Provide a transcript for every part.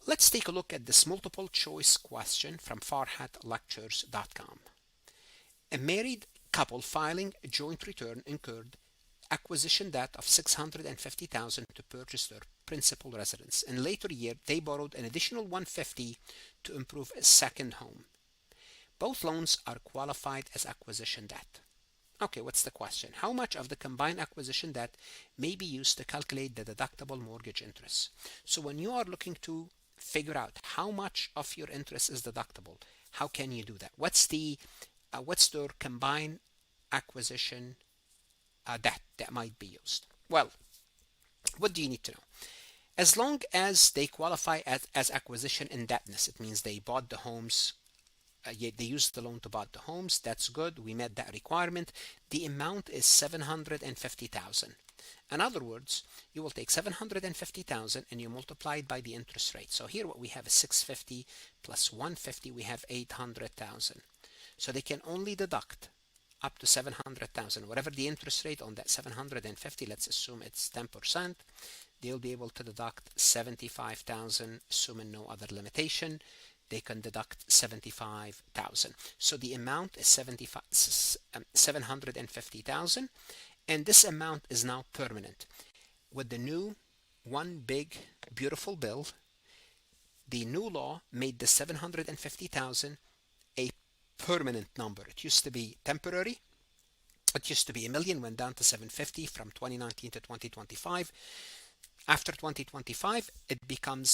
Let's take a look at this multiple choice question from farhatlectures.com. A married couple filing a joint return incurred acquisition debt of $650,000 to purchase their principal residence. In later year, they borrowed an additional $150,000 to improve a second home. Both loans are qualified as acquisition debt. Okay, what's the question? How much of the combined acquisition debt may be used to calculate the deductible mortgage interest? So when you are looking to figure out how much of your interest is deductible, how can you do that? What's their combined acquisition debt that might be used? Well, what do you need to know? As long as they qualify as acquisition indebtedness, it means they bought the homes, they used the loan to buy the homes. That's good. We met that requirement. The amount is $750,000. In other words, you will take $750,000 and you multiply it by the interest rate. So here what we have is $650 plus $150, we have $800,000. So they can only deduct up to $700,000. Whatever the interest rate on that $750, let's assume it's 10%, they'll be able to deduct $75,000, assuming no other limitation. They can deduct $75,000. So the amount is $750,000, and this amount is now permanent. With the new one big beautiful bill, the new law made the $750,000 a permanent number. It used to be temporary. It used to be $1 million, went down to $750 from 2019 to 2025. After 2025, it became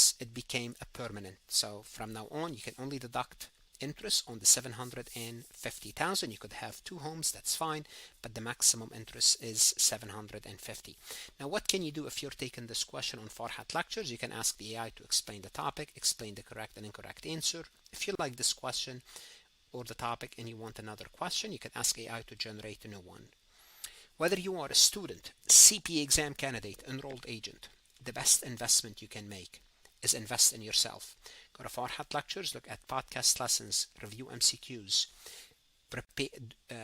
a permanent. So from now on, you can only deduct interest on the $750,000. You could have two homes, that's fine, but the maximum interest is $750,000. Now, what can you do if you're taking this question on Farhat Lectures? You can ask the AI to explain the topic, explain the correct and incorrect answer. If you like this question or the topic and you want another question, you can ask AI to generate a new one. Whether you are a student, CPA exam candidate, enrolled agent, the best investment you can make is invest in yourself. Go to Farhat Lectures, look at podcast lessons, review MCQs, prepare,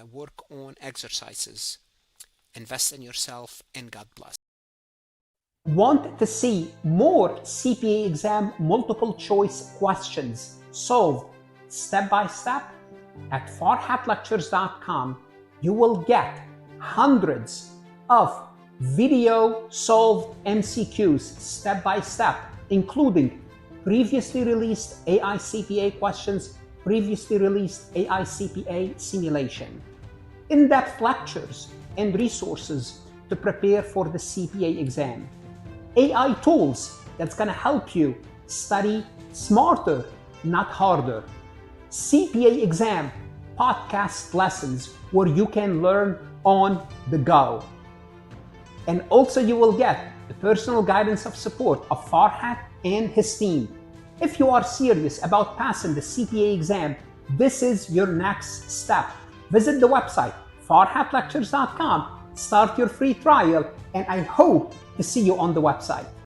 work on exercises, invest in yourself, and God bless. Want to see more CPA exam multiple choice questions solved step by step? At farhatlectures.com, you will get hundreds of video solved MCQs step by step, including previously released AI CPA questions, previously released AI CPA simulation, in-depth lectures and resources to prepare for the CPA exam, AI tools that's going to help you study smarter, not harder, CPA exam podcast lessons where you can learn on the go. And also you will get the personal guidance of support of Farhat and his team. If you are serious about passing the CPA exam, this is your next step. Visit the website farhatlectures.com, start your free trial, and I hope to see you on the website.